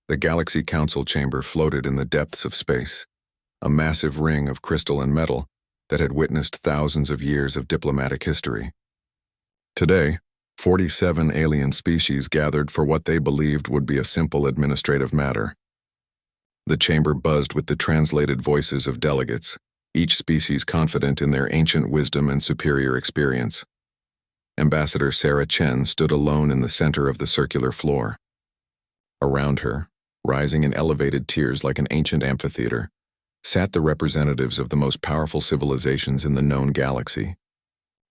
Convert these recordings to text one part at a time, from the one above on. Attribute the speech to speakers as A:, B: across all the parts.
A: The Galaxy Council chamber floated in the depths of space, a massive ring of crystal and metal that had witnessed thousands of years of diplomatic history. Today, 47 alien species gathered for what they believed would be a simple administrative matter. The chamber buzzed with the translated voices of delegates, each species confident in their ancient wisdom and superior experience. Ambassador Sarah Chen stood alone in the center of the circular floor. Around her, rising in elevated tiers like an ancient amphitheater, sat the representatives of the most powerful civilizations in the known galaxy.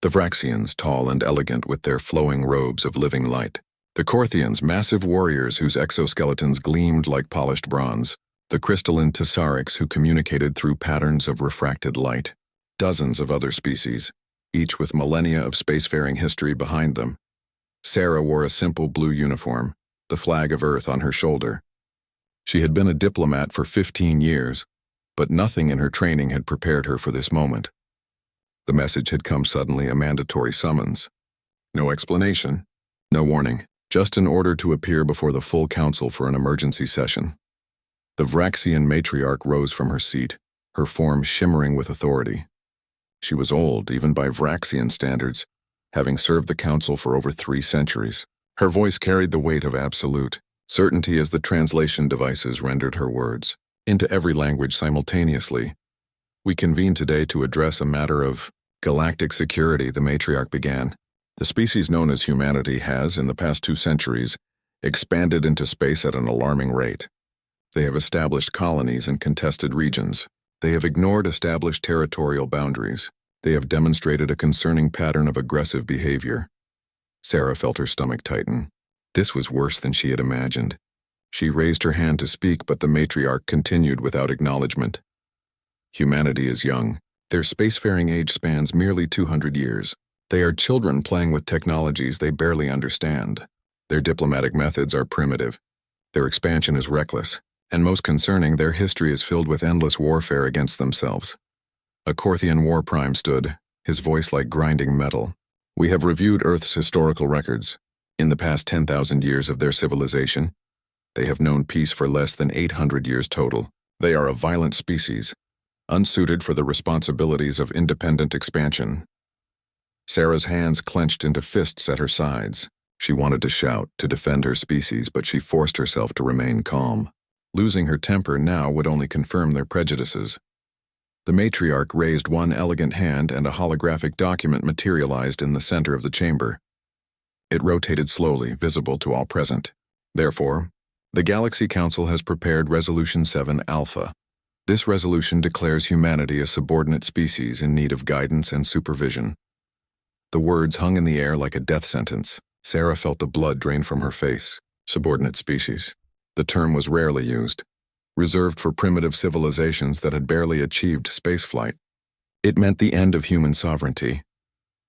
A: The Vraxians, tall and elegant with their flowing robes of living light. The Korthians, massive warriors whose exoskeletons gleamed like polished bronze. The crystalline Tessarics who communicated through patterns of refracted light. Dozens of other species, each with millennia of spacefaring history behind them. Sarah wore a simple blue uniform, the flag of Earth on her shoulder. She had been a diplomat for 15 years, but nothing in her training had prepared her for this moment. The message had come suddenly, a mandatory summons. No explanation, no warning, just an order to appear before the full council for an emergency session. The Vraxian matriarch rose from her seat, her form shimmering with authority. She was old, even by Vraxian standards, having served the council for over 3 centuries. Her voice carried the weight of absolute certainty as the translation devices rendered her words into every language simultaneously. We convene today to address a matter of galactic security, the matriarch began. The species known as humanity has, in the past 2 centuries, expanded into space at an alarming rate. They have established colonies in contested regions. They have ignored established territorial boundaries. They have demonstrated a concerning pattern of aggressive behavior. Sarah felt her stomach tighten. This was worse than she had imagined. She raised her hand to speak, but the matriarch continued without acknowledgement. Humanity is young. Their spacefaring age spans merely 200 years. They are children playing with technologies they barely understand. Their diplomatic methods are primitive. Their expansion is reckless. And most concerning, their history is filled with endless warfare against themselves. A Korthian war prime stood, his voice like grinding metal. We have reviewed Earth's historical records. In the past 10,000 years of their civilization, they have known peace for less than 800 years total. They are a violent species, unsuited for the responsibilities of independent expansion. Sarah's hands clenched into fists at her sides. She wanted to shout, to defend her species, but she forced herself to remain calm. Losing her temper now would only confirm their prejudices. The matriarch raised one elegant hand and a holographic document materialized in the center of the chamber. It rotated slowly, visible to all present. Therefore, the Galaxy Council has prepared Resolution 7 Alpha. This resolution declares humanity a subordinate species in need of guidance and supervision. The words hung in the air like a death sentence. Sarah felt the blood drain from her face. Subordinate species. The term was rarely used, reserved for primitive civilizations that had barely achieved spaceflight. It meant the end of human sovereignty.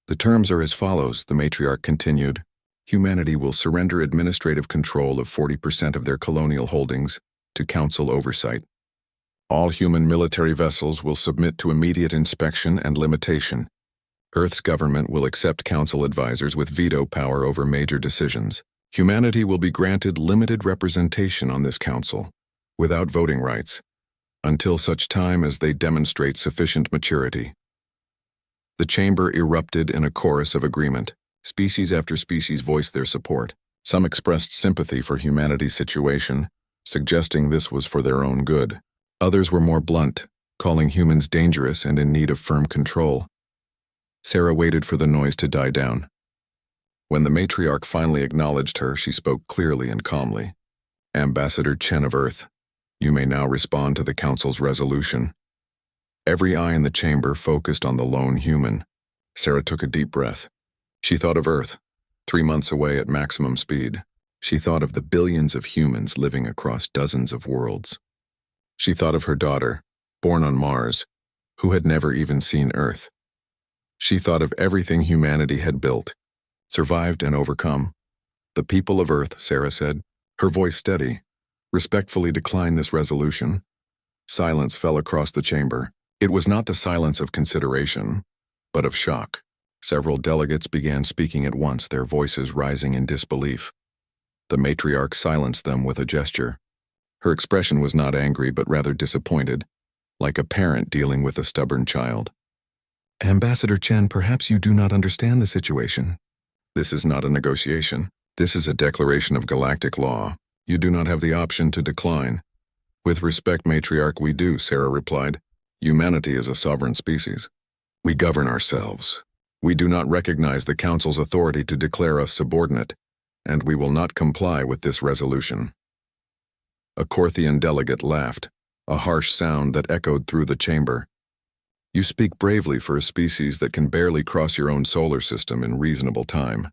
A: The terms are as follows, the matriarch continued. Humanity will surrender administrative control of 40% of their colonial holdings to council oversight. All human military vessels will submit to immediate inspection and limitation. Earth's government will accept council advisors with veto power over major decisions. Humanity will be granted limited representation on this council, without voting rights, until such time as they demonstrate sufficient maturity. The chamber erupted in a chorus of agreement. Species after species voiced their support. Some expressed sympathy for humanity's situation, suggesting this was for their own good. Others were more blunt, calling humans dangerous and in need of firm control. Sarah waited for the noise to die down. When the matriarch finally acknowledged her, she spoke clearly and calmly. Ambassador Chen of Earth, you may now respond to the Council's resolution. Every eye in the chamber focused on the lone human. Sarah took a deep breath. She thought of Earth, 3 months away at maximum speed. She thought of the billions of humans living across dozens of worlds. She thought of her daughter, born on Mars, who had never even seen Earth. She thought of everything humanity had built, survived and overcome. The people of Earth, Sarah said, her voice steady, respectfully declined this resolution. Silence fell across the chamber. It was not the silence of consideration, but of shock. Several delegates began speaking at once, their voices rising in disbelief. The matriarch silenced them with a gesture. Her expression was not angry but rather disappointed, like a parent dealing with a stubborn child. Ambassador Chen, perhaps you do not understand the situation. This is not a negotiation. This is a declaration of galactic law. You do not have the option to decline. With respect, matriarch, we do, Sarah replied. Humanity is a sovereign species. We govern ourselves. We do not recognize the Council's authority to declare us subordinate, and we will not comply with this resolution. A Korthian delegate laughed, a harsh sound that echoed through the chamber. You speak bravely for a species that can barely cross your own solar system in reasonable time.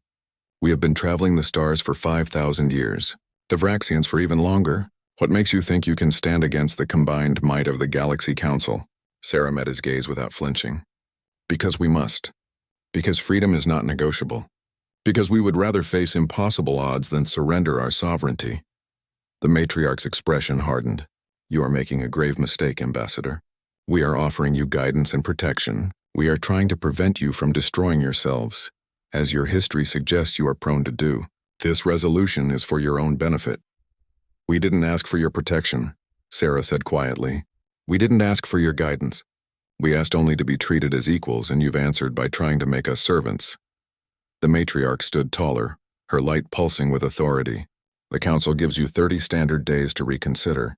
A: We have been traveling the stars for 5,000 years, the Vraxians for even longer. What makes you think you can stand against the combined might of the Galaxy Council? Sarah met his gaze without flinching. Because we must. Because freedom is not negotiable. Because we would rather face impossible odds than surrender our sovereignty. The matriarch's expression hardened. You are making a grave mistake, Ambassador. We are offering you guidance and protection. We are trying to prevent you from destroying yourselves, as your history suggests you are prone to do. This resolution is for your own benefit. We didn't ask for your protection, Sarah said quietly. We didn't ask for your guidance. We asked only to be treated as equals, and you've answered by trying to make us servants. The matriarch stood taller, her light pulsing with authority. The Council gives you 30 standard days to reconsider.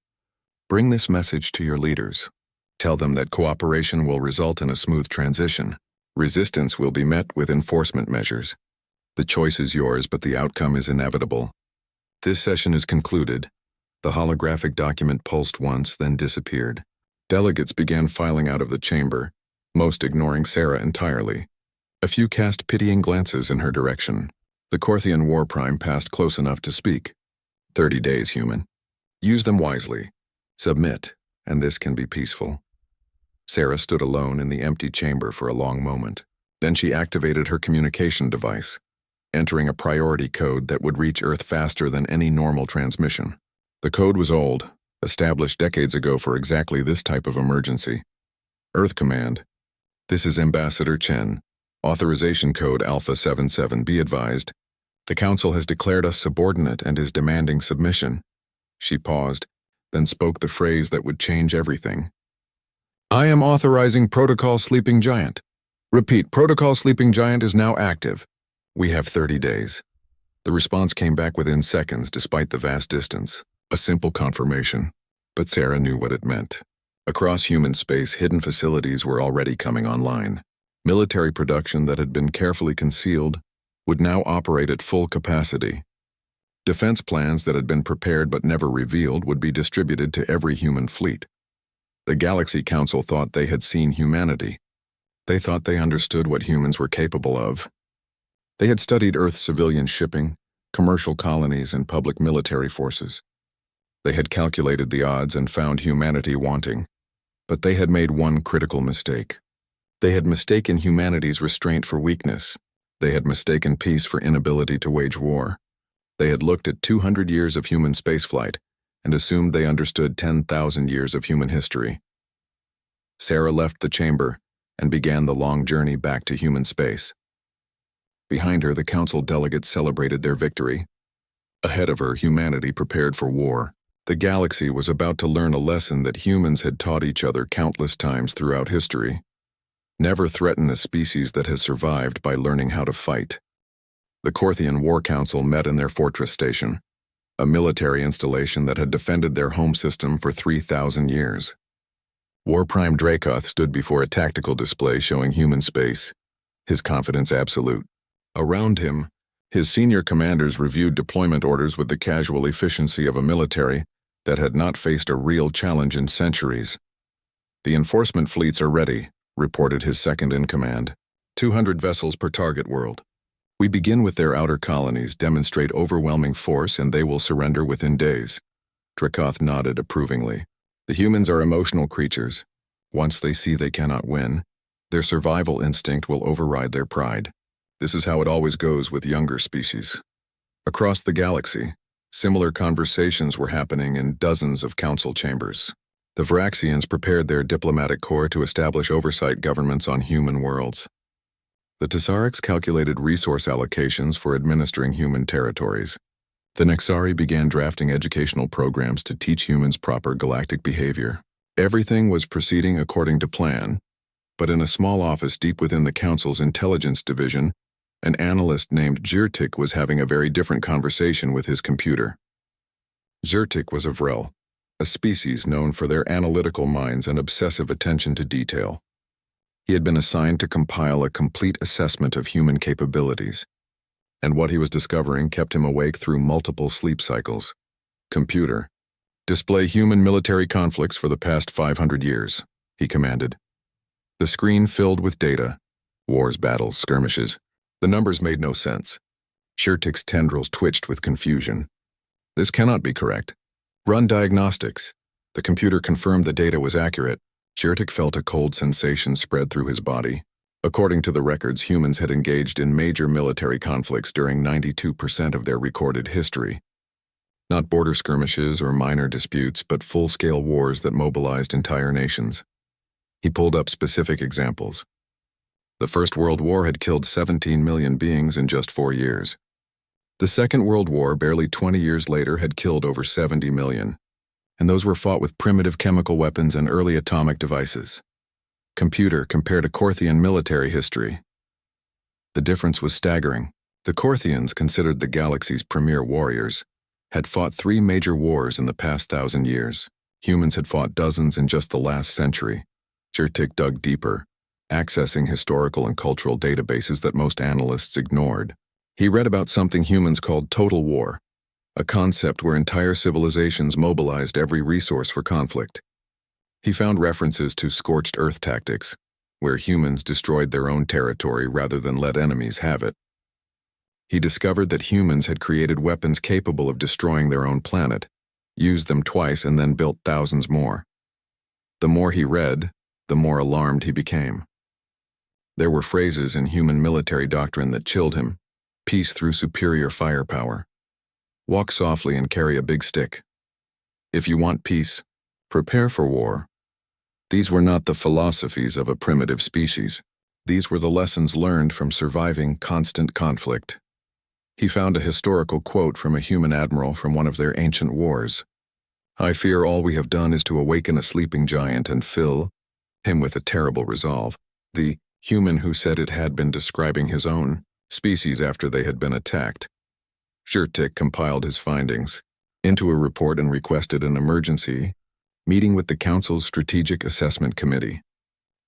A: Bring this message to your leaders. Tell them that cooperation will result in a smooth transition. Resistance will be met with enforcement measures. The choice is yours, but the outcome is inevitable. This session is concluded. The holographic document pulsed once, then disappeared. Delegates began filing out of the chamber, most ignoring Sarah entirely. A few cast pitying glances in her direction. The Korthian war prime passed close enough to speak. 30 days, human. Use them wisely. Submit, and this can be peaceful. Sarah stood alone in the empty chamber for a long moment. Then she activated her communication device, entering a priority code that would reach Earth faster than any normal transmission. The code was old, established decades ago for exactly this type of emergency. Earth Command. This is Ambassador Chen. Authorization code Alpha 77. Be advised. The Council has declared us subordinate and is demanding submission. She paused, then spoke the phrase that would change everything. I am authorizing Protocol Sleeping Giant. Repeat, Protocol Sleeping Giant is now active. We have 30 days. The response came back within seconds despite the vast distance. A simple confirmation, but Sarah knew what it meant. Across human space, hidden facilities were already coming online. Military production that had been carefully concealed would now operate at full capacity. Defense plans that had been prepared but never revealed would be distributed to every human fleet. The Galaxy Council thought they had seen humanity. They thought they understood what humans were capable of. They had studied Earth's civilian shipping, commercial colonies, and public military forces. They had calculated the odds and found humanity wanting. But they had made one critical mistake. They had mistaken humanity's restraint for weakness. They had mistaken peace for inability to wage war. They had looked at 200 years of human spaceflight and assumed they understood 10,000 years of human history. Sarah left the chamber and began the long journey back to human space. Behind her, the Council delegates celebrated their victory. Ahead of her, humanity prepared for war. The galaxy was about to learn a lesson that humans had taught each other countless times throughout history. Never threaten a species that has survived by learning how to fight. The Korthian War Council met in their fortress station, a military installation that had defended their home system for 3,000 years. War Prime Dracoth stood before a tactical display showing human space, his confidence absolute. Around him, his senior commanders reviewed deployment orders with the casual efficiency of a military that had not faced a real challenge in centuries. The enforcement fleets are ready, reported his second-in-command. 200 vessels per target world. We begin with their outer colonies, demonstrate overwhelming force, and they will surrender within days. Dracoth nodded approvingly. The humans are emotional creatures. Once they see they cannot win, their survival instinct will override their pride. This is how it always goes with younger species. Across the galaxy, similar conversations were happening in dozens of council chambers. The Vraxians prepared their diplomatic corps to establish oversight governments on human worlds. The Tesarics calculated resource allocations for administering human territories. The Nexari began drafting educational programs to teach humans proper galactic behavior. Everything was proceeding according to plan, but in a small office deep within the Council's intelligence division, an analyst named Zyrtic was having a very different conversation with his computer. Zyrtic was a Vrel, a species known for their analytical minds and obsessive attention to detail. He had been assigned to compile a complete assessment of human capabilities, and what he was discovering kept him awake through multiple sleep cycles. Computer, display human military conflicts for the past 500 years, he commanded. The screen filled with data, wars, battles, skirmishes. The numbers made no sense. Zyrtic's tendrils twitched with confusion. This cannot be correct. Run diagnostics. The computer confirmed the data was accurate. Zyrtic felt a cold sensation spread through his body. According to the records, humans had engaged in major military conflicts during 92% of their recorded history. Not border skirmishes or minor disputes, but full-scale wars that mobilized entire nations. He pulled up specific examples. The First World War had killed 17 million beings in just 4 years. The Second World War, barely 20 years later, had killed over 70 million. And those were fought with primitive chemical weapons and early atomic devices. Computer compared to Korthian military history. The difference was staggering. The Korthians, considered the galaxy's premier warriors, had fought 3 major wars in the past 1,000 years. Humans had fought dozens in just the last century. Zyrtic dug deeper, accessing historical and cultural databases that most analysts ignored. He read about something humans called total war, a concept where entire civilizations mobilized every resource for conflict. He found references to scorched earth tactics, where humans destroyed their own territory rather than let enemies have it. He discovered that humans had created weapons capable of destroying their own planet, used them twice, and then built thousands more. The more he read, the more alarmed he became. There were phrases in human military doctrine that chilled him. Peace through superior firepower. Walk softly and carry a big stick. If you want peace, prepare for war. These were not the philosophies of a primitive species. These were the lessons learned from surviving constant conflict. He found a historical quote from a human admiral from one of their ancient wars. I fear all we have done is to awaken a sleeping giant and fill him with a terrible resolve. The human who said it had been describing his own species after they had been attacked. Zyrtic compiled his findings into a report and requested an emergency meeting with the Council's Strategic Assessment Committee.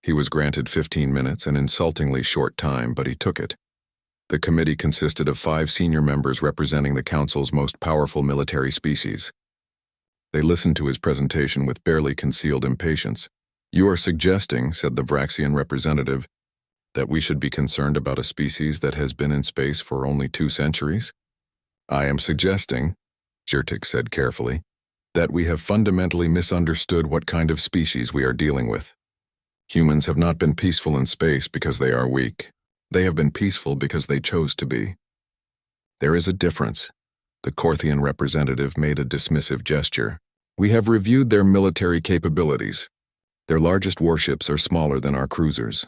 A: He was granted 15 minutes, an insultingly short time, but he took it. The committee consisted of 5 senior members representing the Council's most powerful military species. They listened to his presentation with barely concealed impatience. You are suggesting, said the Vraxian representative, that we should be concerned about a species that has been in space for only 2 centuries? I am suggesting, Zyrtic said carefully, that we have fundamentally misunderstood what kind of species we are dealing with. Humans have not been peaceful in space because they are weak. They have been peaceful because they chose to be. There is a difference. The Korthian representative made a dismissive gesture. We have reviewed their military capabilities. Their largest warships are smaller than our cruisers.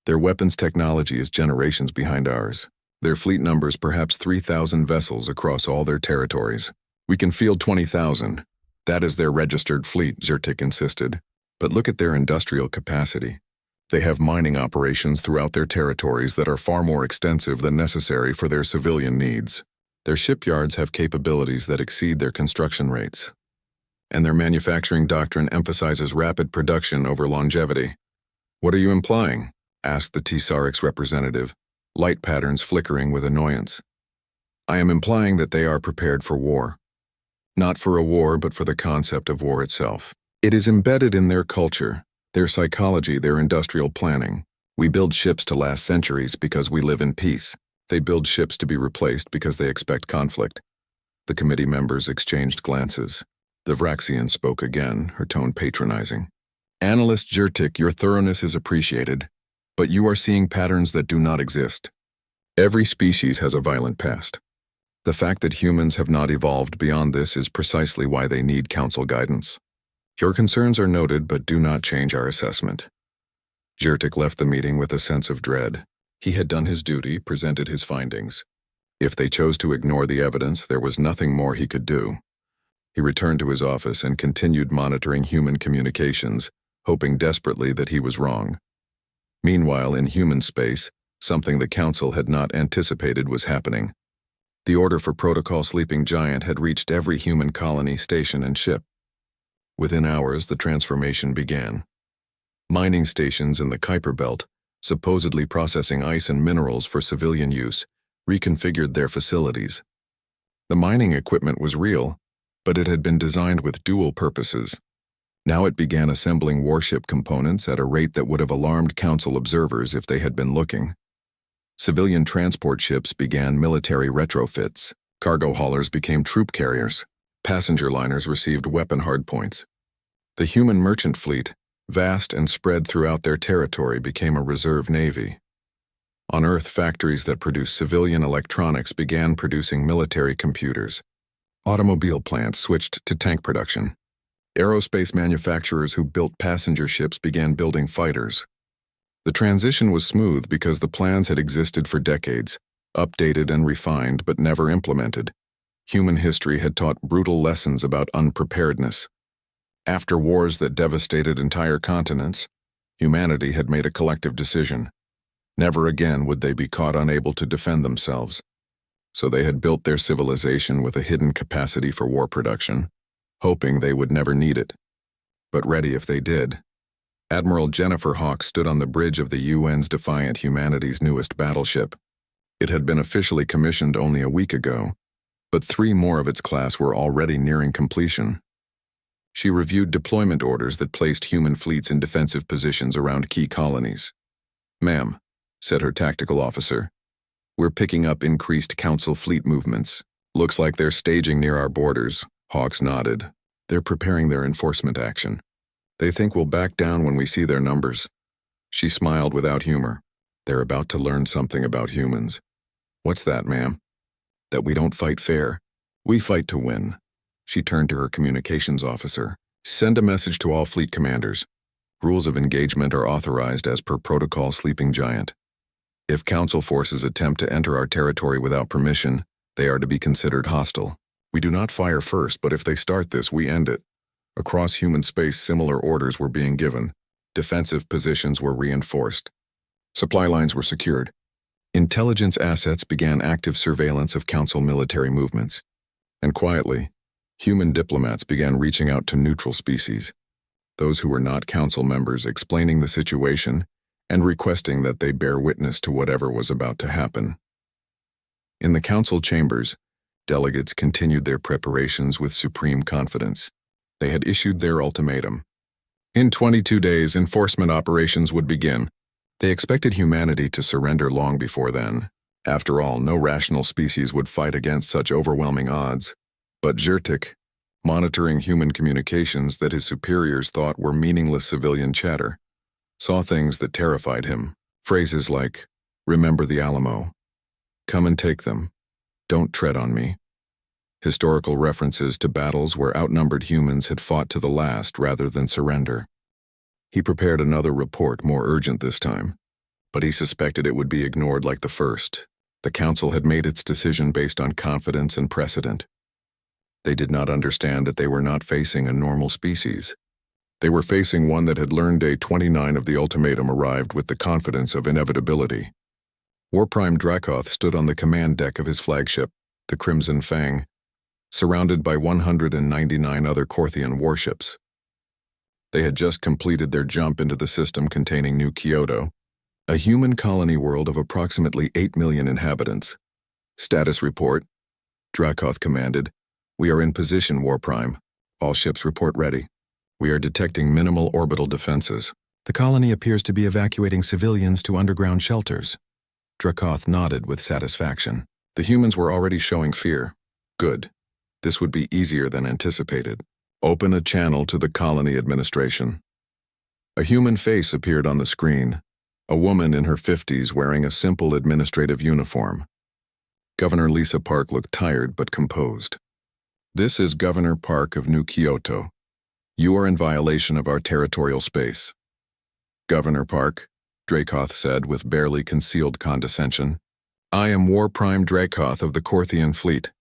A: Their weapons technology is generations behind ours. Their fleet numbers perhaps 3,000 vessels across all their territories. We can field 20,000. That is their registered fleet, Zyrtic insisted. But look at their industrial capacity. They have mining operations throughout their territories that are far more extensive than necessary for their civilian needs. Their shipyards have capabilities that exceed their construction rates. And their manufacturing doctrine emphasizes rapid production over longevity. What are you implying? Asked the Tsaric's representative, light patterns flickering with annoyance. I am implying that they are prepared for war. Not for a war, but for the concept of war itself. It is embedded in their culture, their psychology, their industrial planning. We build ships to last centuries because we live in peace. They build ships to be replaced because they expect conflict. The committee members exchanged glances. The Vraxian spoke again, her tone patronizing. Analyst Zyrtic, your thoroughness is appreciated, but you are seeing patterns that do not exist. Every species has a violent past. The fact that humans have not evolved beyond this is precisely why they need council guidance. Your concerns are noted, but do not change our assessment. Zyrtic left the meeting with a sense of dread. He had done his duty, presented his findings. If they chose to ignore the evidence, there was nothing more he could do. He returned to his office and continued monitoring human communications, hoping desperately that he was wrong. Meanwhile, in human space, something the Council had not anticipated was happening. The order for Protocol Sleeping Giant had reached every human colony, station, and ship. Within hours, the transformation began. Mining stations in the Kuiper Belt, supposedly processing ice and minerals for civilian use, reconfigured their facilities. The mining equipment was real, but it had been designed with dual purposes. Now it began assembling warship components at a rate that would have alarmed Council observers if they had been looking. Civilian transport ships began military retrofits. Cargo haulers became troop carriers. Passenger liners received weapon hardpoints. The human merchant fleet, vast and spread throughout their territory, became a reserve navy. On Earth, factories that produced civilian electronics began producing military computers. Automobile plants switched to tank production. Aerospace manufacturers who built passenger ships began building fighters. The transition was smooth because the plans had existed for decades, updated and refined but never implemented. Human history had taught brutal lessons about unpreparedness. After wars that devastated entire continents, humanity had made a collective decision. Never again would they be caught unable to defend themselves. So they had built their civilization with a hidden capacity for war production, hoping they would never need it. But ready if they did. Admiral Jennifer Hawk stood on the bridge of the UN's Defiant, humanity's newest battleship. It had been officially commissioned only a week ago, but 3 more of its class were already nearing completion. She reviewed deployment orders that placed human fleets in defensive positions around key colonies. "Ma'am," said her tactical officer, "we're picking up increased Council fleet movements. Looks like they're staging near our borders." Hawks nodded. "They're preparing their enforcement action. They think we'll back down when we see their numbers." She smiled without humor. "They're about to learn something about humans." "What's that, ma'am?" "That we don't fight fair. We fight to win." She turned to her communications officer. "Send a message to all fleet commanders. Rules of engagement are authorized as per Protocol Sleeping Giant. If Council forces attempt to enter our territory without permission, they are to be considered hostile. We do not fire first, but if they start this, we end it." Across human space, similar orders were being given. Defensive positions were reinforced. Supply lines were secured. Intelligence assets began active surveillance of Council military movements. And quietly, human diplomats began reaching out to neutral species, those who were not Council members, explaining the situation and requesting that they bear witness to whatever was about to happen. In the Council chambers, delegates continued their preparations with supreme confidence. They had issued their ultimatum. In 22 days, enforcement operations would begin. They expected humanity to surrender long before then. After all, no rational species would fight against such overwhelming odds. But Zyrtec, monitoring human communications that his superiors thought were meaningless civilian chatter, saw things that terrified him. Phrases like, "Remember the Alamo," "Come and take them," "Don't tread on me." Historical references to battles where outnumbered humans had fought to the last rather than surrender. He prepared another report, more urgent this time, but he suspected it would be ignored like the first. The Council had made its decision based on confidence and precedent. They did not understand that they were not facing a normal species. They were facing one that had learned day 29 of the ultimatum arrived with the confidence of inevitability. Warprime Dracoth stood on the command deck of his flagship, the Crimson Fang, surrounded by 199 other Korthian warships. They had just completed their jump into the system containing New Kyoto, a human colony world of approximately 8 million inhabitants. "Status report," Dracoth commanded. "We are in position, Warprime. All ships report ready. We are detecting minimal orbital defenses. The colony appears to be evacuating civilians to underground shelters." Dracoth nodded with satisfaction. The humans were already showing fear. Good. This would be easier than anticipated. Open a channel to the colony administration. A human face appeared on the screen, a woman in her 50s wearing a simple administrative uniform. Governor Lisa Park looked tired but composed. "This is Governor Park of New Kyoto. You are in violation of our territorial space." "Governor Park," Dracoth said with barely concealed condescension, I am War Prime Dracoth of the Korthian Fleet.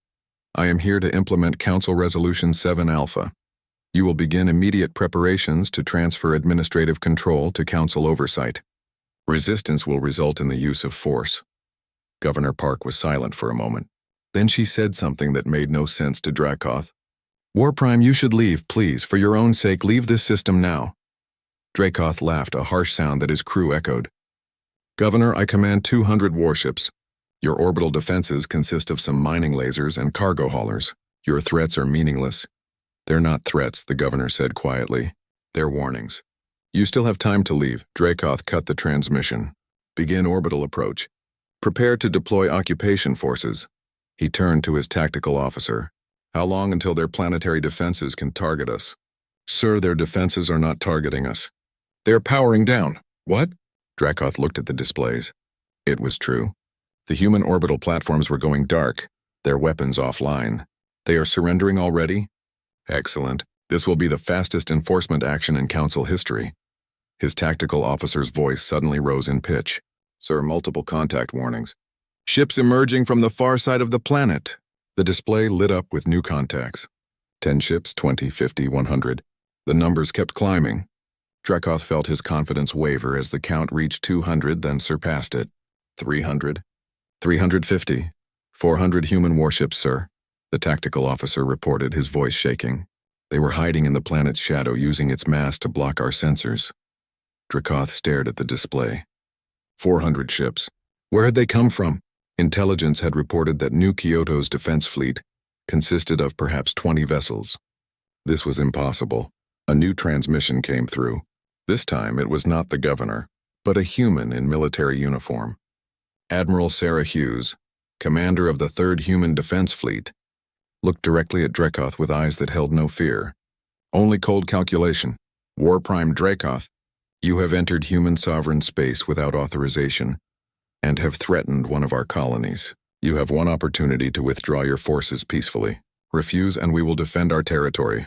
A: I am here to implement Council Resolution 7 Alpha. You will begin immediate preparations to transfer administrative control to Council oversight. Resistance will result in the use of force. Governor Park was silent for a moment. Then she said something that made no sense to Dracoth. War Prime, you should leave, please. For your own sake, leave this system now. Dracoth laughed, a harsh sound that his crew echoed. Governor, I command 200 warships. Your orbital defenses consist of some mining lasers and cargo haulers. Your threats are meaningless. They're not threats, the governor said quietly. They're warnings. You still have time to leave. Dracoth cut the transmission. Begin orbital approach. Prepare to deploy occupation forces. He turned to his tactical officer. How long until their planetary defenses can target us? Sir, their defenses are not targeting us. They're powering down. What? Dracoth looked at the displays. It was true. The human orbital platforms were going dark, their weapons offline. They are surrendering already? Excellent. This will be the fastest enforcement action in Council history. His tactical officer's voice suddenly rose in pitch. Sir, multiple contact warnings. Ships emerging from the far side of the planet. The display lit up with new contacts. 10 ships, 20, 50, 100. The numbers kept climbing. Dracoth felt his confidence waver as the count reached 200, then surpassed it. 300. 350. 400 human warships, sir. The tactical officer reported, his voice shaking. They were hiding in the planet's shadow, using its mass to block our sensors. Dracoth stared at the display. 400 ships. Where had they come from? Intelligence had reported that New Kyoto's defense fleet consisted of perhaps 20 vessels. This was impossible. A new transmission came through. This time it was not the governor, but a human in military uniform. Admiral Sarah Hughes, commander of the 3rd Human Defense Fleet, looked directly at Dracoth with eyes that held no fear. Only cold calculation. War Prime Dracoth, you have entered human sovereign space without authorization and have threatened one of our colonies. You have one opportunity to withdraw your forces peacefully. Refuse and we will defend our territory.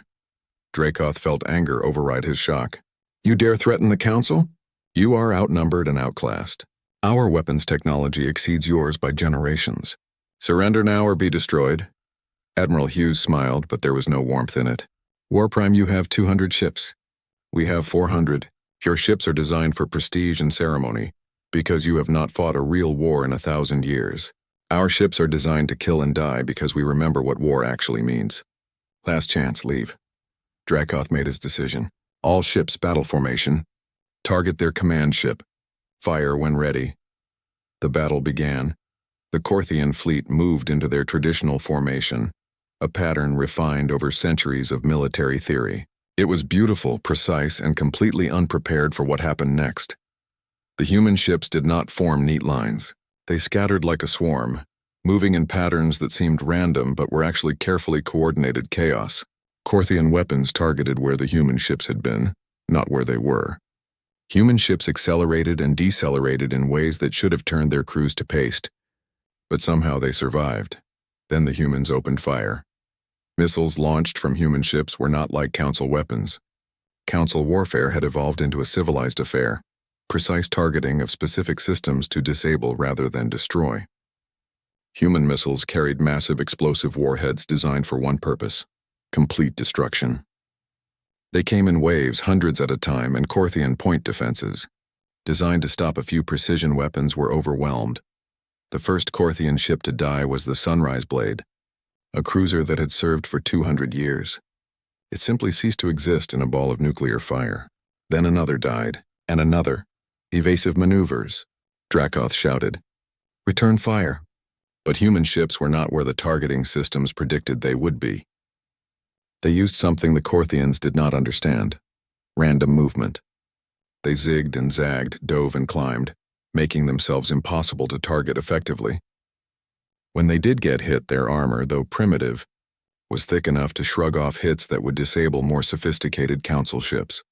A: Dracoth felt anger override his shock. You dare threaten the Council? You are outnumbered and outclassed. Our weapons technology exceeds yours by generations. Surrender now or be destroyed. Admiral Hughes smiled, but there was no warmth in it. War Prime, you have 200 ships. We have 400. Your ships are designed for prestige and ceremony, because you have not fought a real war in 1,000 years. Our ships are designed to kill and die because we remember what war actually means. Last chance, leave. Dracoth made his decision. All ships battle formation. Target their command ship. Fire when ready. The battle began. The Korthian fleet moved into their traditional formation, a pattern refined over centuries of military theory. It was beautiful, precise, and completely unprepared for what happened next. The human ships did not form neat lines. They scattered like a swarm, moving in patterns that seemed random but were actually carefully coordinated chaos. Korthian weapons targeted where the human ships had been, not where they were. Human ships accelerated and decelerated in ways that should have turned their crews to paste. But somehow they survived. Then the humans opened fire. Missiles launched from human ships were not like Council weapons. Council warfare had evolved into a civilized affair, precise targeting of specific systems to disable rather than destroy. Human missiles carried massive explosive warheads designed for one purpose: complete destruction. They came in waves, hundreds at a time, and Korthian point defenses, designed to stop a few precision weapons, were overwhelmed. The first Korthian ship to die was the Sunrise Blade, a cruiser that had served for 200 years. It simply ceased to exist in a ball of nuclear fire. Then another died, and another. Evasive maneuvers. Dracoth shouted, "Return fire." But human ships were not where the targeting systems predicted they would be. They used something the Korthians did not understand: random movement. They zigged and zagged, dove and climbed, making themselves impossible to target effectively. When they did get hit, their armor, though primitive, was thick enough to shrug off hits that would disable more sophisticated Council ships.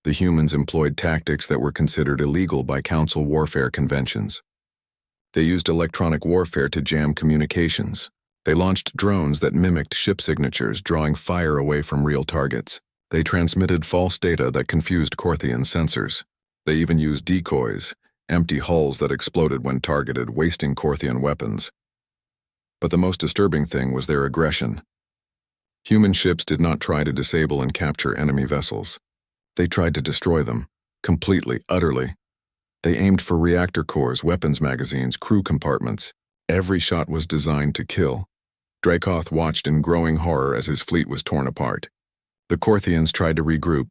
A: The humans employed tactics that were considered illegal by Council warfare conventions. They used electronic warfare to jam communications. They launched drones that mimicked ship signatures, drawing fire away from real targets. They transmitted false data that confused Korthian sensors. They even used decoys, empty hulls that exploded when targeted, wasting Korthian weapons. But the most disturbing thing was their aggression. Human ships did not try to disable and capture enemy vessels. They tried to destroy them, completely, utterly. They aimed for reactor cores, weapons magazines, crew compartments. Every shot was designed to kill. Dracoth watched in growing horror as his fleet was torn apart. The Korthians tried to regroup,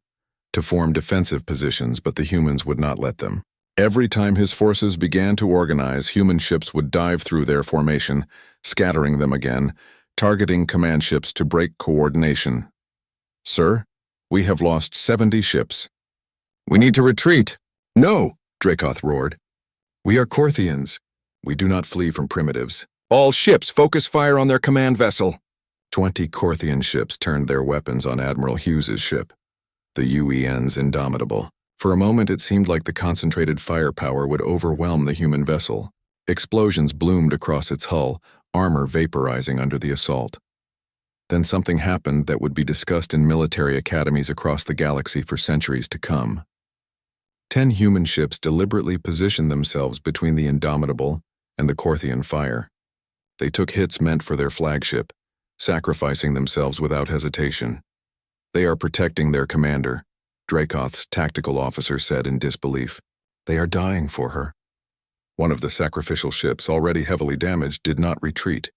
A: to form defensive positions, but the humans would not let them. Every time his forces began to organize, human ships would dive through their formation, scattering them again, targeting command ships to break coordination. "Sir, we have lost 70 ships. We need to retreat." "No!" Dracoth roared. "We are Korthians. We do not flee from primitives. All ships focus fire on their command vessel." 20 Korthian ships turned their weapons on Admiral Hughes's ship, the UEN's Indomitable. For a moment it seemed like the concentrated firepower would overwhelm the human vessel. Explosions bloomed across its hull, armor vaporizing under the assault. Then something happened that would be discussed in military academies across the galaxy for centuries to come. 10 human ships deliberately positioned themselves between the Indomitable and the Korthian fire. They took hits meant for their flagship, sacrificing themselves without hesitation. "They are protecting their commander," Dracoth's tactical officer said in disbelief. "They are dying for her." One of the sacrificial ships, already heavily damaged, did not retreat.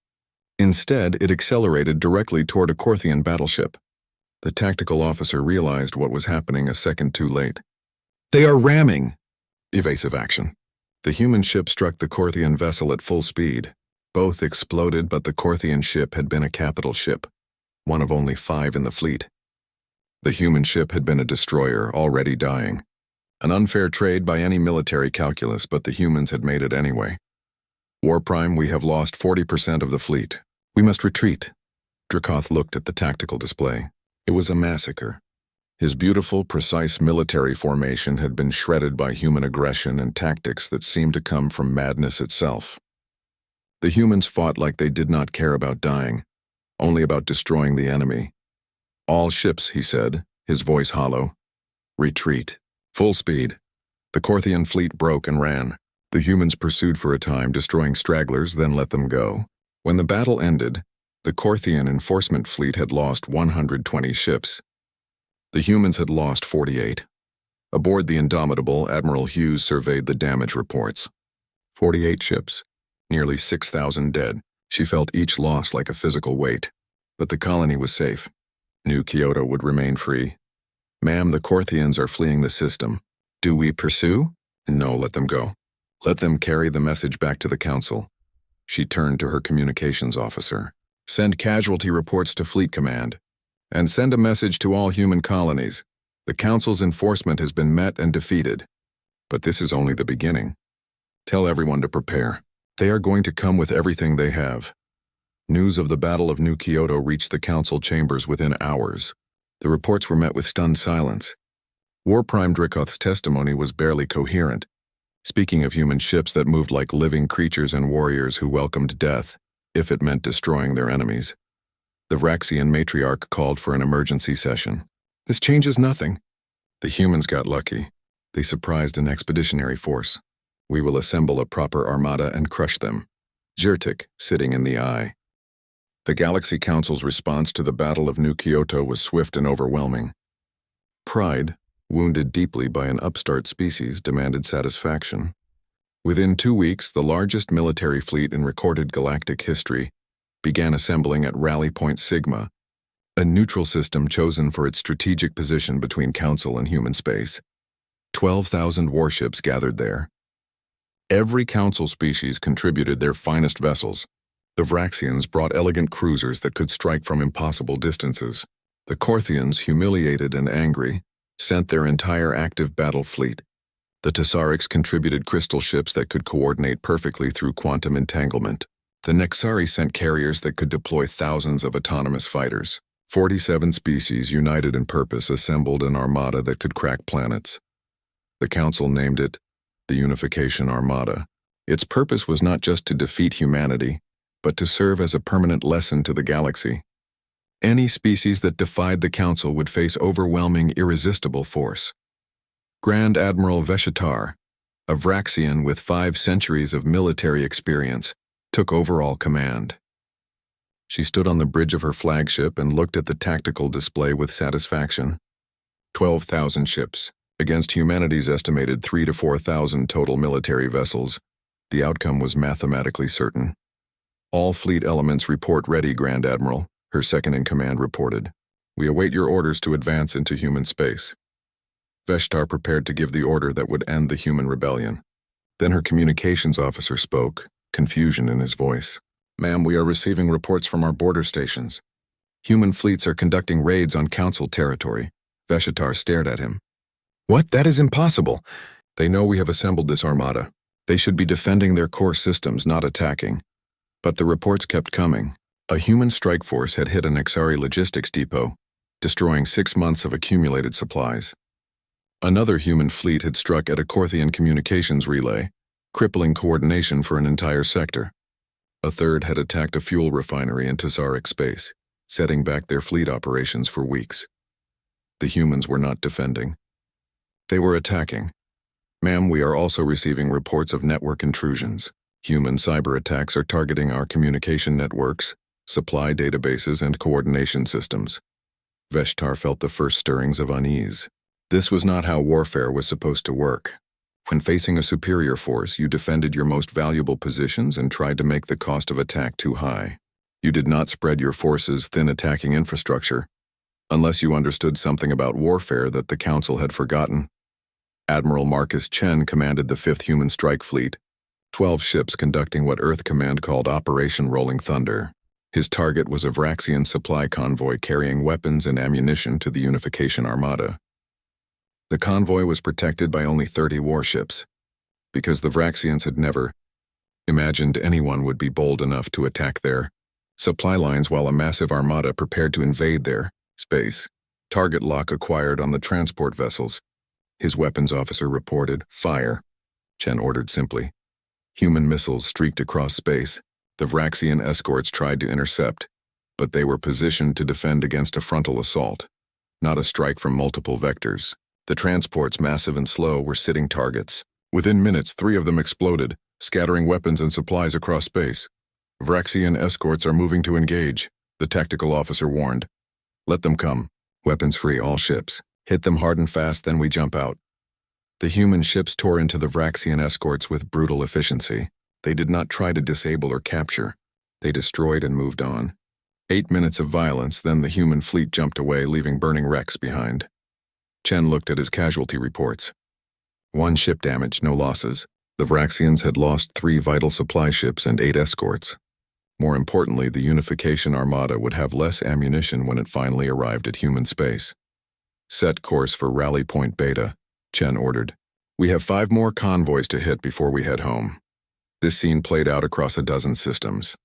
A: Instead, it accelerated directly toward a Korthian battleship. The tactical officer realized what was happening a second too late. "They are ramming!" Evasive action. The human ship struck the Korthian vessel at full speed. Both exploded, but the Korthian ship had been a capital ship, one of only 5 in the fleet. The human ship had been a destroyer, already dying. An unfair trade by any military calculus, but the humans had made it anyway. "War Prime, we have lost 40% of the fleet. We must retreat." Dracoth looked at the tactical display. It was a massacre. His beautiful, precise military formation had been shredded by human aggression and tactics that seemed to come from madness itself. The humans fought like they did not care about dying, only about destroying the enemy. "All ships," he said, his voice hollow. "Retreat. Full speed." The Korthian fleet broke and ran. The humans pursued for a time, destroying stragglers, then let them go. When the battle ended, the Korthian enforcement fleet had lost 120 ships. The humans had lost 48. Aboard the Indomitable, Admiral Hughes surveyed the damage reports. 48 ships, nearly 6,000 dead. She felt each loss like a physical weight. But the colony was safe. New Kyoto would remain free. "Ma'am, the Korthians are fleeing the system. Do we pursue?" "No, let them go. Let them carry the message back to the Council." She turned to her communications officer. "Send casualty reports to Fleet Command. And send a message to all human colonies. The Council's enforcement has been met and defeated. But this is only the beginning. Tell everyone to prepare. They are going to come with everything they have." News of the Battle of New Kyoto reached the Council chambers within hours. The reports were met with stunned silence. War Prime Dracoth's testimony was barely coherent, speaking of human ships that moved like living creatures and warriors who welcomed death, if it meant destroying their enemies. The Vraxian matriarch called for an emergency session. "This changes nothing." "The humans got lucky. They surprised an expeditionary force. We will assemble a proper armada and crush them." Zyrtec, sitting in the eye. The Galaxy Council's response to the Battle of New Kyoto was swift and overwhelming. Pride, wounded deeply by an upstart species, demanded satisfaction. Within 2 weeks, the largest military fleet in recorded galactic history began assembling at Rally Point Sigma, a neutral system chosen for its strategic position between Council and human space. 12,000 warships gathered there. Every Council species contributed their finest vessels. The Vraxians brought elegant cruisers that could strike from impossible distances. The Korthians, humiliated and angry, sent their entire active battle fleet. The Tessarics contributed crystal ships that could coordinate perfectly through quantum entanglement. The Nexari sent carriers that could deploy thousands of autonomous fighters. 47 species, united in purpose, assembled an armada that could crack planets. The Council named it the Unification Armada. Its purpose was not just to defeat humanity, but to serve as a permanent lesson to the galaxy. Any species that defied the Council would face overwhelming, irresistible force. Grand Admiral Veshitar, A Vraxian with 5 centuries of military experience took overall command. She stood on the bridge of her flagship and looked at the tactical display with satisfaction. 12,000 ships, against humanity's estimated 3,000 to 4,000 total military vessels. The outcome was mathematically certain. All fleet elements report ready, Grand Admiral, her second-in-command reported. We await your orders to advance into human space. Veshtar prepared to give the order that would end the human rebellion. Then her communications officer spoke, confusion in his voice. Ma'am, we are receiving reports from our border stations. Human fleets are conducting raids on Council territory. Veshtar stared at him. What? That is impossible. They know we have assembled this armada. They should be defending their core systems, not attacking. But the reports kept coming. A human strike force had hit a Nexari logistics depot, destroying 6 months of accumulated supplies. Another human fleet had struck at a Corthian communications relay, crippling coordination for an entire sector. A third had attacked a fuel refinery in Tessaric space, setting back their fleet operations for weeks. The humans were not defending. They were attacking. Ma'am, we are also receiving reports of network intrusions. Human cyber attacks are targeting our communication networks, supply databases, and coordination systems. Veshtar felt the first stirrings of unease. This was not how warfare was supposed to work. When facing a superior force, you defended your most valuable positions and tried to make the cost of attack too high. You did not spread your forces' thin attacking infrastructure, unless you understood something about warfare that the Council had forgotten. Admiral Marcus Chen commanded the 5th Human Strike Fleet, 12 ships conducting what Earth Command called Operation Rolling Thunder. His target was a Vraxian supply convoy carrying weapons and ammunition to the Unification Armada. The convoy was protected by only 30 warships, because the Vraxians had never imagined anyone would be bold enough to attack their supply lines while a massive armada prepared to invade their space. Target lock acquired on the transport vessels. His weapons officer reported, "Fire." Chen ordered simply. Human missiles streaked across space. The Vraxian escorts tried to intercept, but they were positioned to defend against a frontal assault, not a strike from multiple vectors. The transports, massive and slow, were sitting targets. Within minutes, 3 of them exploded, scattering weapons and supplies across space. Vraxian escorts are moving to engage, the tactical officer warned. Let them come. Weapons free, all ships. Hit them hard and fast, then we jump out. The human ships tore into the Vraxian escorts with brutal efficiency. They did not try to disable or capture. They destroyed and moved on. 8 minutes of violence, then the human fleet jumped away, leaving burning wrecks behind. Chen looked at his casualty reports. 1 ship damaged, no losses. The Vraxians had lost 3 vital supply ships and 8 escorts. More importantly, the Unification Armada would have less ammunition when it finally arrived at human space. Set course for Rally Point Beta, Chen ordered. We have 5 more convoys to hit before we head home. This scene played out across a dozen systems.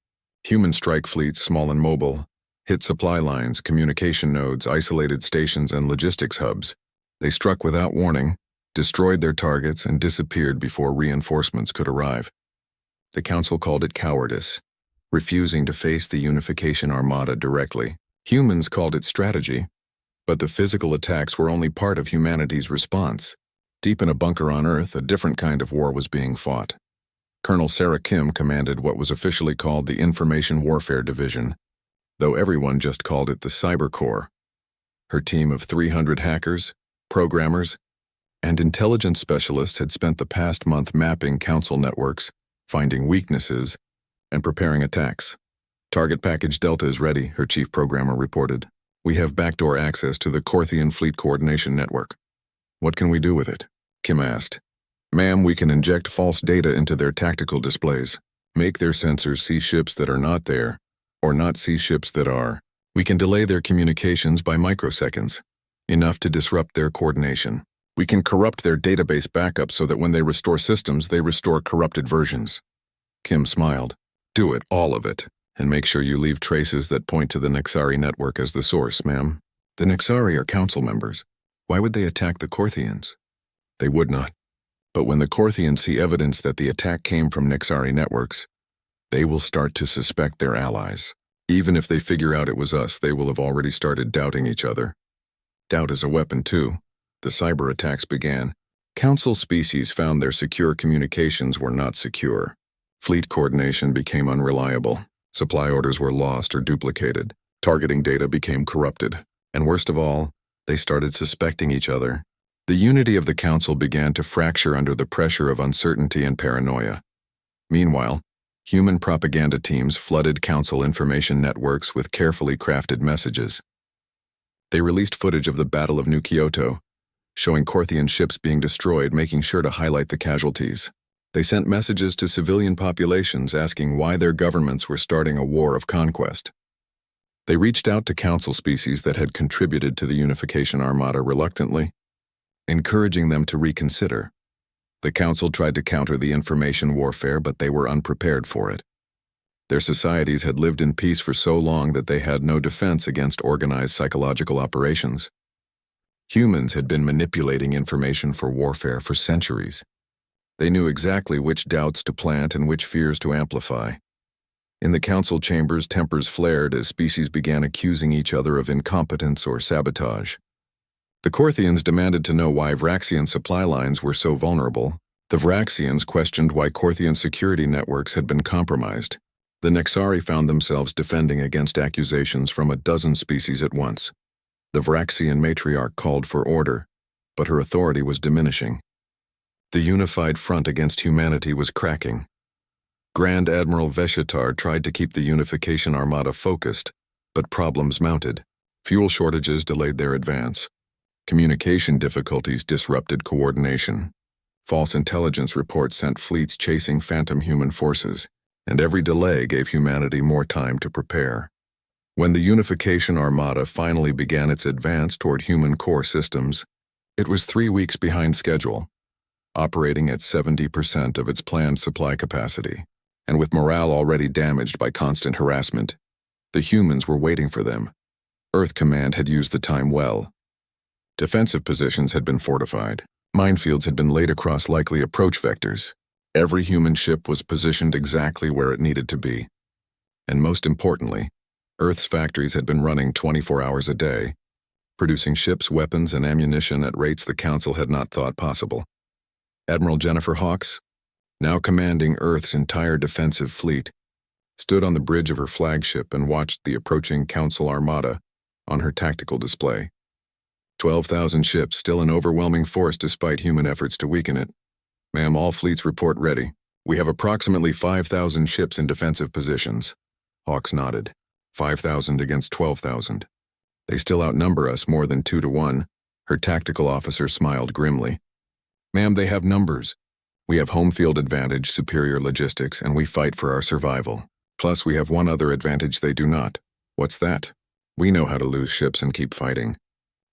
A: Human strike fleets, small and mobile, hit supply lines, communication nodes, isolated stations, and logistics hubs. They struck without warning, destroyed their targets, and disappeared before reinforcements could arrive. The Council called it cowardice, refusing to face the Unification Armada directly. Humans called it strategy, but the physical attacks were only part of humanity's response. Deep in a bunker on Earth, a different kind of war was being fought. Colonel Sarah Kim commanded what was officially called the Information Warfare Division, though everyone just called it the Cyber Corps. Her team of 300 hackers, programmers, and intelligence specialists had spent the past month mapping Council networks, finding weaknesses, and preparing attacks. Target Package Delta is ready, her chief programmer reported. We have backdoor access to the Corthian Fleet Coordination Network. What can we do with it? Kim asked. Ma'am, we can inject false data into their tactical displays, make their sensors see ships that are not there, or not see ships that are. We can delay their communications by microseconds, enough to disrupt their coordination. We can corrupt their database backup so that when they restore systems, they restore corrupted versions. Kim smiled. Do it, all of it, and make sure you leave traces that point to the Nexari network as the source, ma'am. The Nexari are Council members. Why would they attack the Corthians? They would not. But when the Corthians see evidence that the attack came from Nexari networks, they will start to suspect their allies. Even if they figure out it was us, they will have already started doubting each other. Doubt is a weapon too. The cyber attacks began. Council species found their secure communications were not secure. Fleet coordination became unreliable. Supply orders were lost or duplicated. Targeting data became corrupted. And worst of all, they started suspecting each other. The unity of the Council began to fracture under the pressure of uncertainty and paranoia. Meanwhile, human propaganda teams flooded Council information networks with carefully crafted messages. They released footage of the Battle of New Kyoto, showing Korthian ships being destroyed, making sure to highlight the casualties. They sent messages to civilian populations asking why their governments were starting a war of conquest. They reached out to Council species that had contributed to the unification armada reluctantly, encouraging them to reconsider. The Council tried to counter the information warfare, but they were unprepared for it. Their societies had lived in peace for so long that they had no defense against organized psychological operations. Humans had been manipulating information for warfare for centuries. They knew exactly which doubts to plant and which fears to amplify. In the Council chambers, tempers flared as species began accusing each other of incompetence or sabotage. The Korthians demanded to know why Vraxian supply lines were so vulnerable. The Vraxians questioned why Korthian security networks had been compromised. The Nexari found themselves defending against accusations from a dozen species at once. The Vraxian matriarch called for order, but her authority was diminishing. The unified front against humanity was cracking. Grand Admiral Veshitar tried to keep the unification armada focused, but problems mounted. Fuel shortages delayed their advance. Communication difficulties disrupted coordination. False intelligence reports sent fleets chasing phantom human forces, and every delay gave humanity more time to prepare. When the unification armada finally began its advance toward human core systems, it was 3 weeks behind schedule, operating at 70% of its planned supply capacity. And with morale already damaged by constant harassment, the humans were waiting for them. Earth Command had used the time well. Defensive positions had been fortified. Minefields had been laid across likely approach vectors. Every human ship was positioned exactly where it needed to be. And most importantly, Earth's factories had been running 24 hours a day, producing ships, weapons, and ammunition at rates the Council had not thought possible. Admiral Jennifer Hawks, now commanding Earth's entire defensive fleet, stood on the bridge of her flagship and watched the approaching Council armada on her tactical display. 12,000 ships, still an overwhelming force despite human efforts to weaken it. Ma'am, all fleets report ready. We have approximately 5,000 ships in defensive positions. Hawks nodded. 5,000 against 12,000. They still outnumber us more than 2 to 1. Her tactical officer smiled grimly. Ma'am, they have numbers. We have home field advantage, superior logistics, and we fight for our survival. Plus, we have one other advantage they do not. What's that? We know how to lose ships and keep fighting.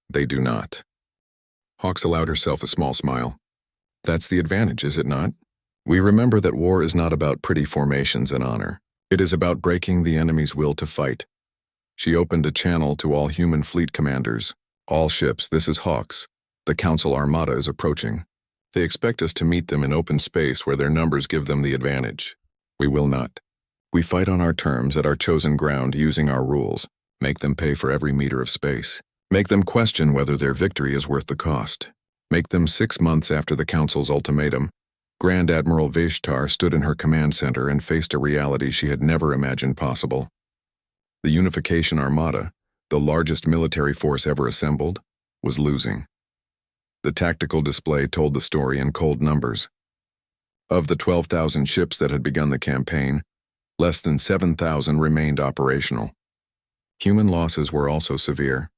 A: They do not. Hawks allowed herself a small smile. That's the advantage, is it not? We remember that war is not about pretty formations and honor. It is about breaking the enemy's will to fight. She opened a channel to all human fleet commanders. All ships, this is Hawks. The Council armada is approaching. They expect us to meet them in open space where their numbers give them the advantage. We will not. We fight on our terms at our chosen ground using our rules. Make them pay for every meter of space. Make them question whether their victory is worth the cost. Make them 6 months after the Council's ultimatum. Grand Admiral Vishtar stood in her command center and faced a reality she had never imagined possible. The Unification Armada, the largest military force ever assembled, was losing. The tactical display told the story in cold numbers. Of the 12,000 ships that had begun the campaign, less than 7,000 remained operational. Human losses were also severe,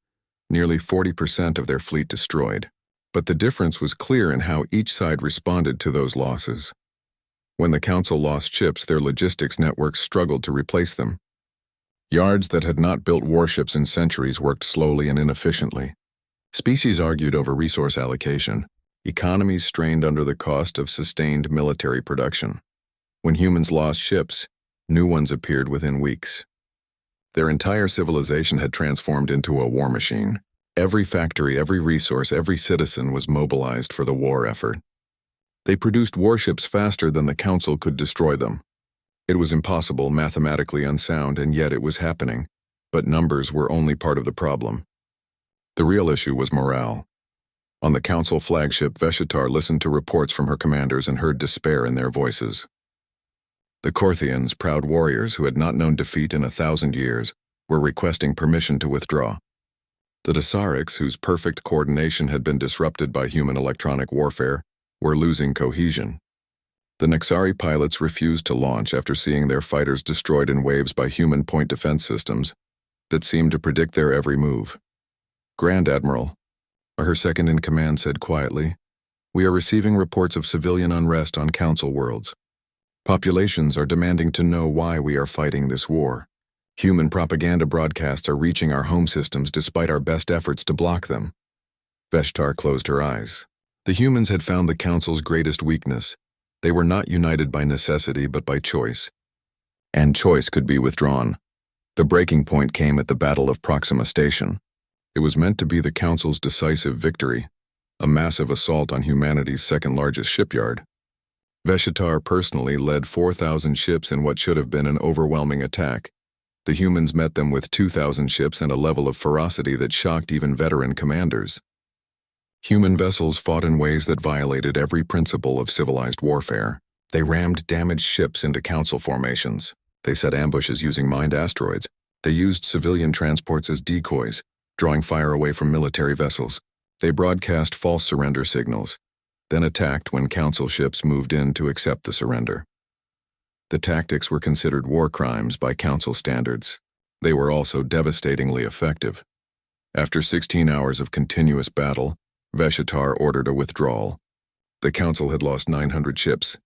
A: nearly 40% of their fleet destroyed. But the difference was clear in how each side responded to those losses. When the Council lost ships, their logistics networks struggled to replace them. Yards that had not built warships in centuries worked slowly and inefficiently. Species argued over resource allocation. Economies strained under the cost of sustained military production. When humans lost ships, new ones appeared within weeks. Their entire civilization had transformed into a war machine. Every factory, every resource, every citizen was mobilized for the war effort. They produced warships faster than the Council could destroy them. It was impossible, mathematically unsound, and yet it was happening. But numbers were only part of the problem. The real issue was morale. On the Council flagship, Veshitar listened to reports from her commanders and heard despair in their voices. The Korthians, proud warriors who had not known defeat in 1,000 years, were requesting permission to withdraw. The Dasarics, whose perfect coordination had been disrupted by human electronic warfare, were losing cohesion. The Nexari pilots refused to launch after seeing their fighters destroyed in waves by human point defense systems that seemed to predict their every move. Grand Admiral, her second-in-command said quietly, "We are receiving reports of civilian unrest on Council worlds. Populations are demanding to know why we are fighting this war. Human propaganda broadcasts are reaching our home systems despite our best efforts to block them." Veshtar closed her eyes. The humans had found the Council's greatest weakness. They were not united by necessity but by choice. And choice could be withdrawn. The breaking point came at the Battle of Proxima Station. It was meant to be the Council's decisive victory, a massive assault on humanity's second-largest shipyard. Veshitar personally led 4,000 ships in what should have been an overwhelming attack. The humans met them with 2,000 ships and a level of ferocity that shocked even veteran commanders. Human vessels fought in ways that violated every principle of civilized warfare. They rammed damaged ships into Council formations. They set ambushes using mined asteroids. They used civilian transports as decoys, drawing fire away from military vessels. They broadcast false surrender signals, then attacked when Council ships moved in to accept the surrender. The tactics were considered war crimes by Council standards. They were also devastatingly effective. After 16 hours of continuous battle, Veshitar ordered a withdrawal. The Council had lost 900 ships.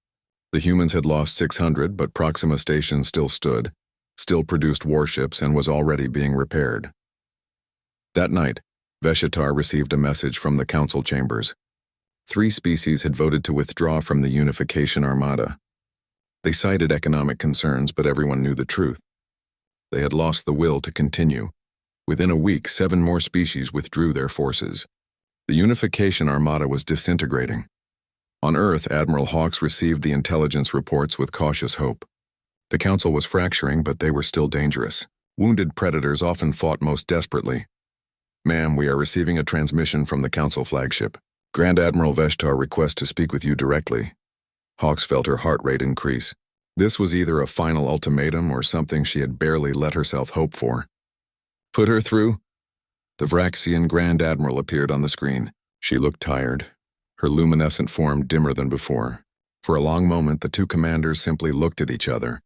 A: The humans had lost 600, but Proxima Station still stood, still produced warships, and was already being repaired. That night, Veshitar received a message from the Council chambers. 3 species had voted to withdraw from the unification armada. They cited economic concerns, but everyone knew the truth. They had lost the will to continue. Within a week, 7 more species withdrew their forces. The unification armada was disintegrating. On Earth, Admiral Hawks received the intelligence reports with cautious hope. The Council was fracturing, but they were still dangerous. Wounded predators often fought most desperately. "Ma'am, we are receiving a transmission from the Council flagship. Grand Admiral Veshtar requests to speak with you directly." Hawks felt her heart rate increase. This was either a final ultimatum or something she had barely let herself hope for. "Put her through." The Vraxian Grand Admiral appeared on the screen. She looked tired, her luminescent form dimmer than before. For a long moment, the 2 commanders simply looked at each other.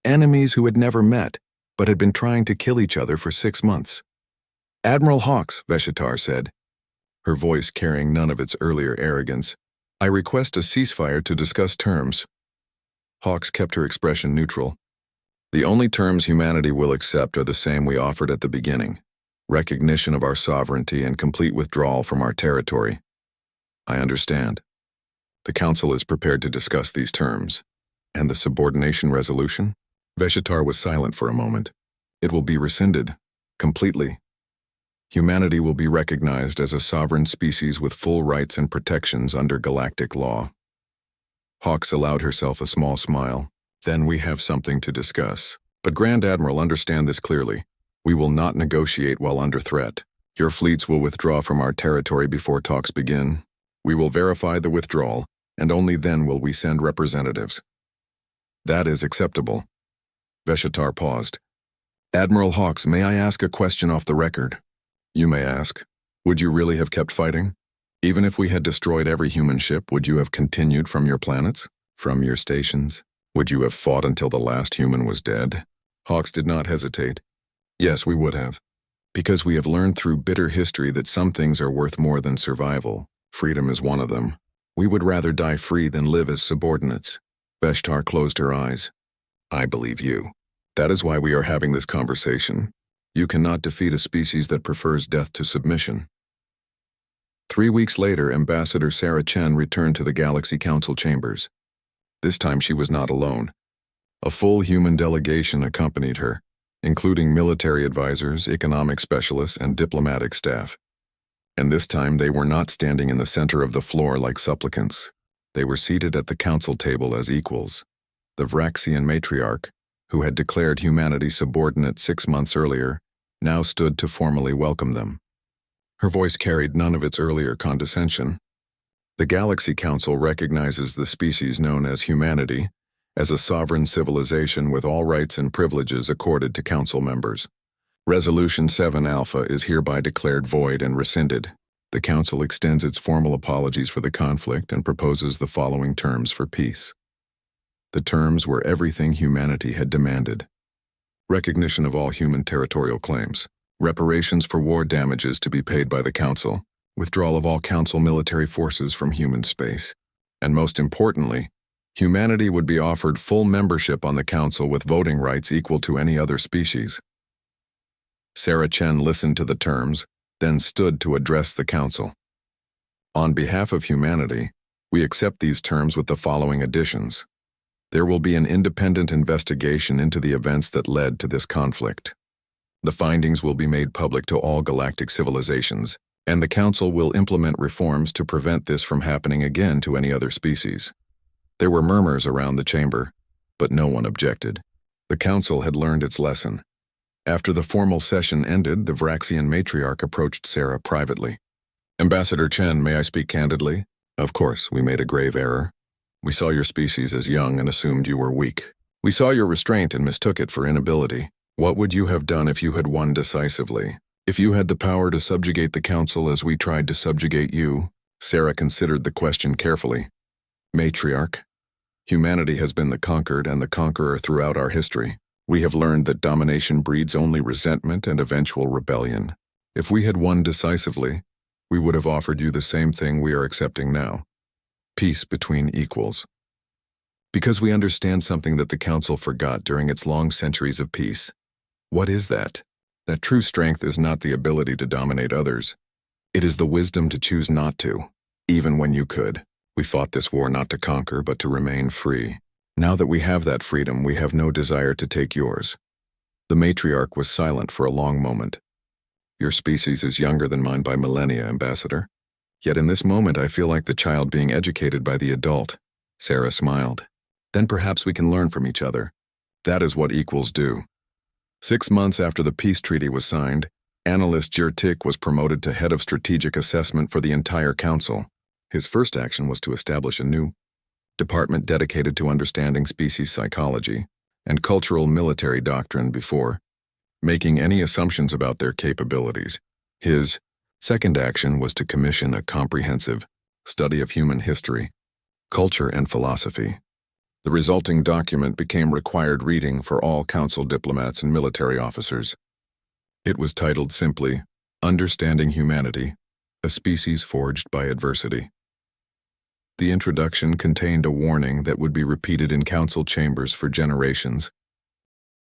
A: Enemies who had never met, but had been trying to kill each other for 6 months. "Admiral Hawks," Veshitar said, her voice carrying none of its earlier arrogance, "I request a ceasefire to discuss terms." Hawks kept her expression neutral. "The only terms humanity will accept are the same we offered at the beginning: recognition of our sovereignty and complete withdrawal from our territory." "I understand. The Council is prepared to discuss these terms." "And the subordination resolution?" Veshitar was silent for a moment. "It will be rescinded, completely. Humanity will be recognized as a sovereign species with full rights and protections under galactic law." Hawks allowed herself a small smile. "Then we have something to discuss. But Grand Admiral, understand this clearly. We will not negotiate while under threat. Your fleets will withdraw from our territory before talks begin. We will verify the withdrawal, and only then will we send representatives." "That is acceptable." Veshitar paused. "Admiral Hawks, may I ask a question off the record?" "You may ask. Would you really have kept fighting? Even if we had destroyed every human ship, would you have continued from your planets? From your stations? Would you have fought until the last human was dead?" Hawks did not hesitate. "Yes, we would have. Because we have learned through bitter history that some things are worth more than survival. Freedom is one of them. We would rather die free than live as subordinates." Veshtar closed her eyes. "I believe you. That is why we are having this conversation. You cannot defeat a species that prefers death to submission." 3 weeks later, Ambassador Sarah Chen returned to the Galaxy Council chambers. This time she was not alone. A full human delegation accompanied her, including military advisors, economic specialists, and diplomatic staff. And this time they were not standing in the center of the floor like supplicants. They were seated at the council table as equals. The Vraxian matriarch, who had declared humanity subordinate 6 months earlier, now stood to formally welcome them. Her voice carried none of its earlier condescension. The Galaxy Council recognizes the species known as humanity as a sovereign civilization with all rights and privileges accorded to Council members. Resolution 7 Alpha is hereby declared void and rescinded. The Council extends its formal apologies for the conflict and proposes the following terms for peace. The terms were everything humanity had demanded. Recognition of all human territorial claims. Reparations for war damages to be paid by the Council. Withdrawal of all Council military forces from human space. And most importantly, humanity would be offered full membership on the Council with voting rights equal to any other species. Sarah Chen listened to the terms, then stood to address the Council. On behalf of humanity, we accept these terms with the following additions. There will be an independent investigation into the events that led to this conflict. The findings will be made public to all galactic civilizations, and the Council will implement reforms to prevent this from happening again to any other species. There were murmurs around the chamber, but no one objected. The Council had learned its lesson. After the formal session ended, the Vraxian matriarch approached Sarah privately. Ambassador Chen, may I speak candidly? Of course, we made a grave error. We saw your species as young and assumed you were weak. We saw your restraint and mistook it for inability. What would you have done if you had won decisively? If you had the power to subjugate the Council as we tried to subjugate you? Sarah considered the question carefully. Matriarch, humanity has been the conquered and the conqueror throughout our history. We have learned that domination breeds only resentment and eventual rebellion. If we had won decisively, we would have offered you the same thing we are accepting now. Peace between equals. Because we understand something that the Council forgot during its long centuries of peace. What is that? That true strength is not the ability to dominate others. It is the wisdom to choose not to, even when you could. We fought this war not to conquer, but to remain free. Now that we have that freedom, we have no desire to take yours. The matriarch was silent for a long moment. Your species is younger than mine by millennia, Ambassador. Yet in this moment I feel like the child being educated by the adult. Sarah smiled. Then perhaps we can learn from each other. That is what equals do. 6 months after the peace treaty was signed, Analyst Jertik was promoted to head of strategic assessment for the entire Council. His first action was to establish a new department dedicated to understanding species psychology and cultural military doctrine before making any assumptions about their capabilities. His second action was to commission a comprehensive study of human history, culture, and philosophy. The resulting document became required reading for all Council diplomats and military officers. It was titled simply, Understanding Humanity, a Species Forged by Adversity. The introduction contained a warning that would be repeated in Council chambers for generations.